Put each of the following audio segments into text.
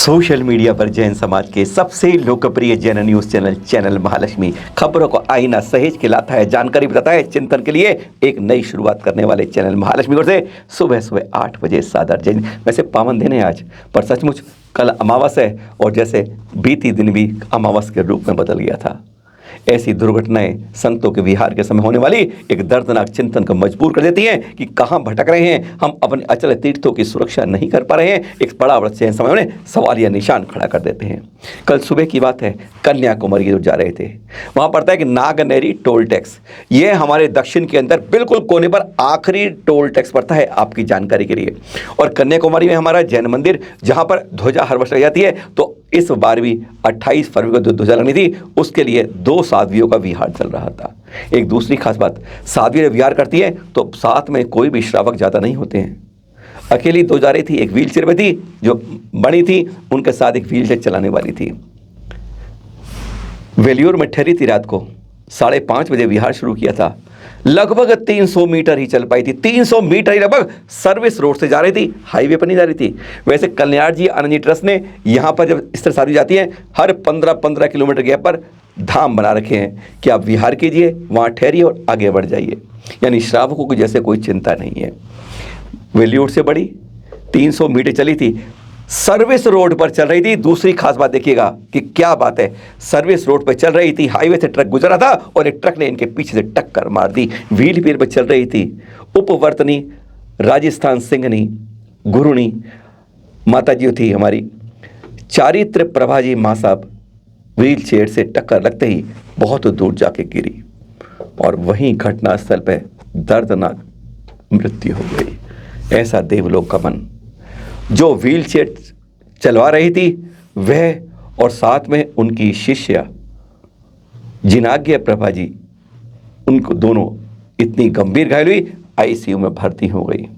Social media पर जैन समाज के सबसे लोकप्रिय जैन न्यूज चैनल महालक्ष्मी खबरों को आईना सहेज के लाता है, जानकारी बताता है। चिंतन के लिए एक नई शुरुआत करने वाले चैनल महालक्ष्मी की ओर से सुबह सुबह 8 बजे सादर जैन। वैसे पावन दिन है आज, पर सचमुच कल अमावस है और जैसे बीती दिन भी अमावस के रूप में बदल गया था। ऐसी दुर्घटनाएं संतों के विहार के समय होने वाली एक दर्दनाक चिंतन को मजबूर कर देती हैं कि कहां भटक रहे हैं हम, अपने अचल तीर्थों की सुरक्षा नहीं कर पा रहे हैं। एक बड़ा बड़ा समय उन्हें सवालिया निशान खड़ा कर देते हैं। कल सुबह की बात है, कन्याकुमारी की ओर जा रहे थे। वहां पड़ता है कि नागनेरी टोल टैक्स, ये हमारे दक्षिण के अंदर बिल्कुल कोने पर आखिरी टोल टैक्स पड़ता है, आपकी जानकारी के लिए। और कन्याकुमारी में हमारा जैन मंदिर, जहां पर ध्वजा हर वर्ष लग जाती है, तो इस बार भी 28 फरवरी को ध्वजा लगनी थी, उसके लिए 2 साध्वियों का विहार चल रहा था। एक दूसरी खास बात, साध्वी विहार करती है तो साथ में कोई भी श्रावक ज़्यादा नहीं होते हैं। अकेली 2 जा रही थी, एक व्हील चेयर में थी जो बड़ी थी, उनके साथ एक व्हील चेयर चलाने वाली थी। वेल्योर में ठहरी थी, रात को 5:30 बजे विहार शुरू किया था। लगभग 300 मीटर ही चल पाई थी, 300 मीटर ही लगभग सर्विस रोड से जा रही थी, हाईवे पर नहीं जा रही थी। वैसे कल्याण जी आनंद जी ट्रस्ट ने यहाँ पर जब इस तरह शादी जाती है, हर 15-15 किलोमीटर गैप पर धाम बना रखे हैं कि आप विहार कीजिए, वहाँ ठहरिए और आगे बढ़ जाइए। यानी श्रावकों की जैसे कोई चिंता नहीं है। वेल्योर से बड़ी 300 मीटर चली थी, सर्विस रोड पर चल रही थी। दूसरी खास बात देखिएगा कि क्या बात है, सर्विस रोड पर चल रही थी, हाईवे से ट्रक गुजरा था और एक ट्रक ने इनके पीछे से टक्कर मार दी। व्हील चेयर पर चल रही थी। उपवर्तनी राजस्थान सिंहनी गुरुनी माता जी थी हमारी, चारित्र प्रभा जी माँ साहब, व्हील चेयर से टक्कर लगते ही बहुत दूर जाके गिरी और वहीं घटनास्थल पर दर्दनाक मृत्यु हो गई। ऐसा देवलोक का मन, जो व्हील चेयर चलवा रही थी वह और साथ में उनकी शिष्या जिनाज्ञा प्रभा जी, उनको दोनों इतनी गंभीर घायल हुई, आईसीयू में भर्ती हो गई।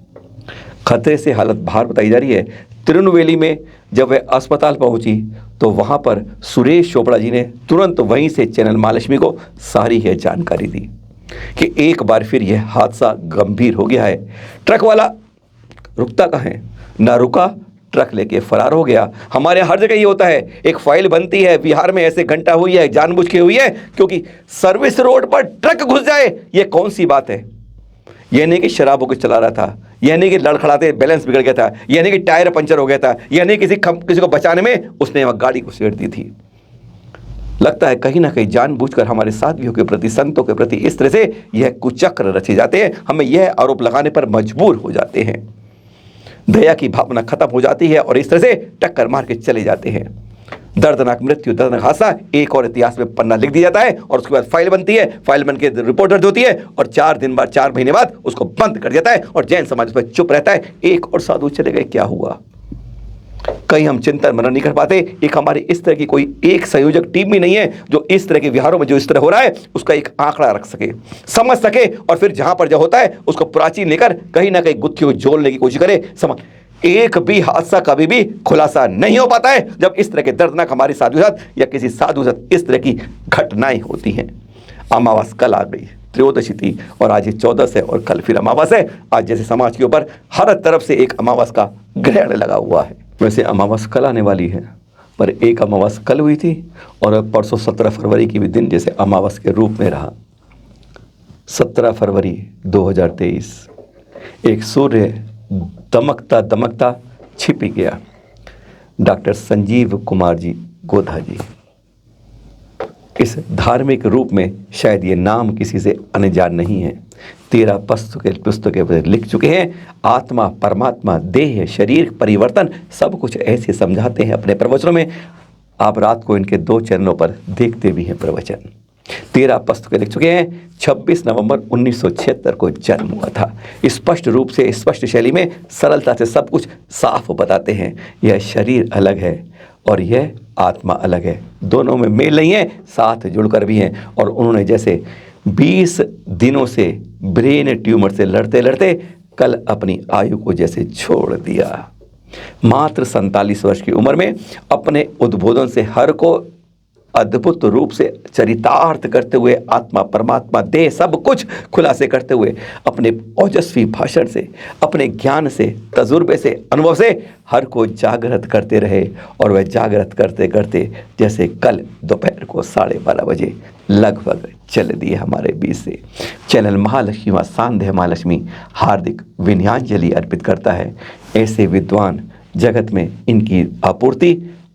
खतरे से हालत बाहर बताई जा रही है। तिरुनेलवेली में जब वह अस्पताल पहुंची तो वहां पर सुरेश चोपड़ा जी ने तुरंत वहीं से चैनल महालक्ष्मी को सारी है जानकारी दी कि एक बार फिर यह हादसा गंभीर हो गया है। ट्रक वाला रुकता कहाँ है, ना रुका, ट्रक लेके फरार हो गया। हमारे यहाँ हर जगह ये होता है, एक फाइल बनती है, बिहार में ऐसे घंटा हुई है, जानबूझ के हुई है, क्योंकि सर्विस रोड पर ट्रक घुस जाए, ये कौन सी बात है। यह नहीं कि शराब होकर चला रहा था, यह नहीं कि लड़खड़ाते बैलेंस बिगड़ गया था, यह नहीं कि टायर पंचर हो गया था, यह नहीं किसी को बचाने में उसने वह गाड़ी घुसेड़ दी थी। लगता है कहीं ना कहीं जानबूझकर हमारे साध्वियों के प्रति, संतों के प्रति इस तरह से यह कुचक्र रचे जाते हैं। हमें यह आरोप लगाने पर मजबूर हो जाते हैं, दया की भावना खत्म हो जाती है और इस तरह से टक्कर मार के चले जाते हैं। दर्दनाक मृत्यु, दर्दनाक हादसा एक और इतिहास में पन्ना लिख दिया जाता है और उसके बाद फाइल बनती है, फाइल बन के रिपोर्ट दर्ज होती है और 4 महीने बाद उसको बंद कर दिया जाता है और जैन समाज उस पर चुप रहता है। एक और साधु चले गए, क्या हुआ, कहीं हम चिंतन मनन नहीं कर पाते। एक हमारी इस तरह की कोई एक संयोजक टीम भी नहीं है जो इस तरह के विहारों में जो इस तरह हो रहा है उसका एक आंकड़ा रख सके, समझ सके और फिर जहां पर जो होता है उसको प्राचीन लेकर कहीं ना कहीं गुत्थियों को जोड़ने की कोशिश करे। एक भी हादसा कभी भी खुलासा नहीं हो पाता है जब इस तरह के दर्दनाक हमारे साधु साथ या किसी साधु साथ इस तरह की घटनाएं होती हैं। अमावस कल आ गई, त्रयोदशी थी और आज ये 14 है और कल फिर अमावस है। आज जैसे समाज के ऊपर हर तरफ से एक अमावस का ग्रहण लगा हुआ है, वैसे अमावस कल आने वाली है, पर एक अमावस कल हुई थी और परसों 17 फरवरी की भी दिन जैसे अमावस के रूप में रहा। 17 फरवरी 2023 एक सूर्य दमकता दमकता छिप गया। डॉक्टर संजीव कुमार जी गोधा जी, इस धार्मिक रूप में शायद ये नाम किसी से अनजान नहीं है। 13 पुस्तकें लिख चुके हैं। आत्मा, परमात्मा, देह, शरीर परिवर्तन सब कुछ ऐसे समझाते हैं अपने प्रवचनों में। आप रात को इनके 2 चैनलों पर देखते भी हैं प्रवचन। 13 पुस्तकें लिख चुके हैं। 26 नवंबर 1976 को जन्म हुआ था। स्पष्ट रूप से, स्पष्ट शैली में, सरलता से सब कुछ साफ बताते हैं। यह शरीर अलग है और यह आत्मा अलग है, दोनों में मेल नहीं है, साथ जुड़कर भी हैं। और उन्होंने जैसे 20 दिनों से ब्रेन ट्यूमर से लड़ते लड़ते कल अपनी आयु को जैसे छोड़ दिया। मात्र 47 वर्ष की उम्र में अपने उद्बोधन से हर को अद्भुत रूप से चरितार्थ करते हुए, आत्मा परमात्मा देह सब कुछ खुलासे करते हुए, अपने ओजस्वी भाषण से, अपने ज्ञान से, तजुर्बे से, अनुभव से हर को जागृत करते रहे। और वह जागृत करते करते जैसे कल दोपहर को 12:30 बजे लगभग चल दिए हमारे बीच से। चैनल महालक्ष्मी व सांध्य महालक्ष्मी हार्दिक विनयांजलि अर्पित करता है। ऐसे विद्वान जगत में इनकी आपूर्ति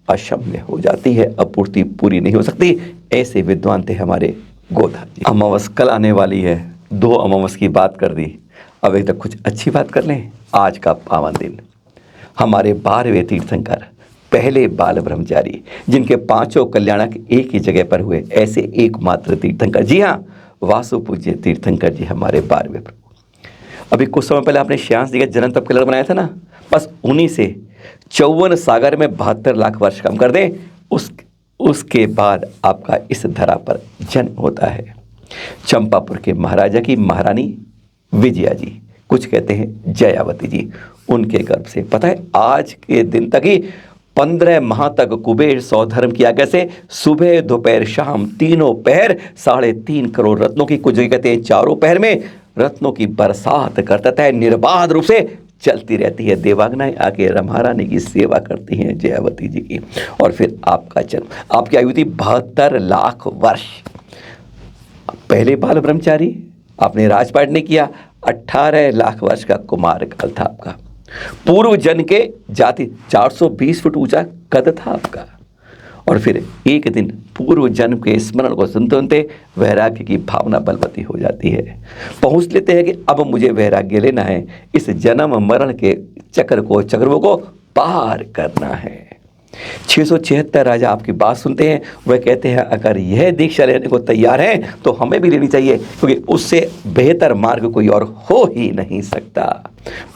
अक्षम्य हो जाती है, आपूर्ति पूरी नहीं हो सकती। ऐसे विद्वान थे हमारे गोधा जी। अमावस कल आने वाली है, 2 अमावस की बात कर दी, अब एक तक कुछ अच्छी बात कर लें। आज का पावन दिन हमारे 12वें तीर्थंकर, पहले बाल ब्रह्मचारी, जिनके 5 कल्याणक एक ही जगह पर हुए, ऐसे एकमात्र तीर्थंकर, जी हाँ, वासु पूज्य तीर्थंकर जी हमारे 12वें प्रभु। अभी कुछ समय पहले आपने श्यास जी का जन्म तब कलर बनाया था ना, बस उन्हीं से 54 सागर में 72 लाख वर्ष कम कर दें, उसके बाद आपका इस धरा पर जन्म होता है। चंपापुर के महाराजा की महारानी विजया जी, कुछ कहते हैं जयावती जी, उनके गर्भ से। पता है आज के दिन तक ही 15 माह तक कुबेर सौधर्म किया, कैसे? सुबह दोपहर शाम तीनों पहर 3.5 करोड़ रत्नों की, कुछ जगह कहते हैं चारों पहर में रत्नों की बरसात करता है, निर्बाध रूप से चलती रहती है। देवांगनाएं आके रमारानी की सेवा करती हैं जयावती जी की। और फिर आपका जन्म, आपकी आयु थी 72 लाख वर्ष। पहले बाल ब्रह्मचारी, आपने राजपाट नहीं किया, 18 लाख वर्ष का कुमार काल था आपका। पूर्व जन्म के जाति 420 फुट ऊंचा कद था आपका। और फिर एक दिन पूर्व जन्म के स्मरण को सुनते सुनते वैराग्य की भावना बलवती हो जाती है। पहुंच लेते हैं कि अब मुझे वैराग्य लेना है, इस जन्म मरण के चक्रों को पार करना है। 676 राजा आपकी बात सुनते हैं, वह कहते हैं अगर यह दीक्षा लेने को तैयार हैं तो हमें भी लेनी चाहिए, क्योंकि उससे बेहतर मार्ग कोई और हो ही नहीं सकता।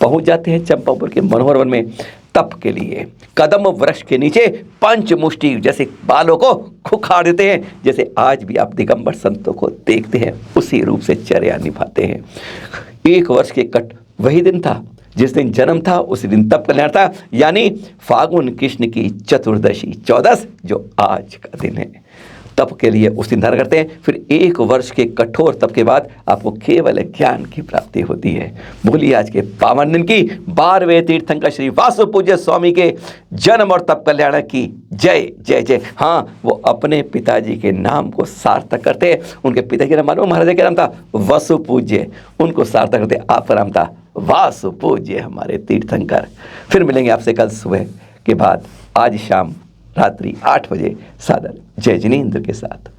पहुंच जाते हैं चंपापुर के मनोहर वन में तप के लिए। कदम वृक्ष के नीचे पंचमुष्टि जैसे बालों को खुखार देते हैं, जैसे आज भी आप दिगंबर संतों को देखते हैं, उसी रूप से चर्या निभाते हैं। 1 वर्ष के कट वही दिन था जिस दिन जन्म था, उसी दिन तप कल्याण था, यानी फागुन कृष्ण की चतुर्दशी 14, जो आज का दिन है। तप के लिए उस दिन धारण करते हैं। फिर 1 वर्ष के कठोर तप के बाद आपको केवल ज्ञान की प्राप्ति होती है। बोलिए आज के पावन दिन की 12वें तीर्थंकर श्री वासु पूज्य स्वामी के जन्म और तप कल्याण की जय जय जय। हाँ, वो अपने पिताजी के नाम को सार्थक करते हैं। उनके पिता के नाम मालूम, महाराजा का नाम था वसु पूज्य, उनको सार्थक करते, आपका नाम था वासु पूज्य हमारे तीर्थंकर। फिर मिलेंगे आपसे कल सुबह के बाद, आज शाम रात्रि 8 बजे सादर जय जिनेंद्र के साथ।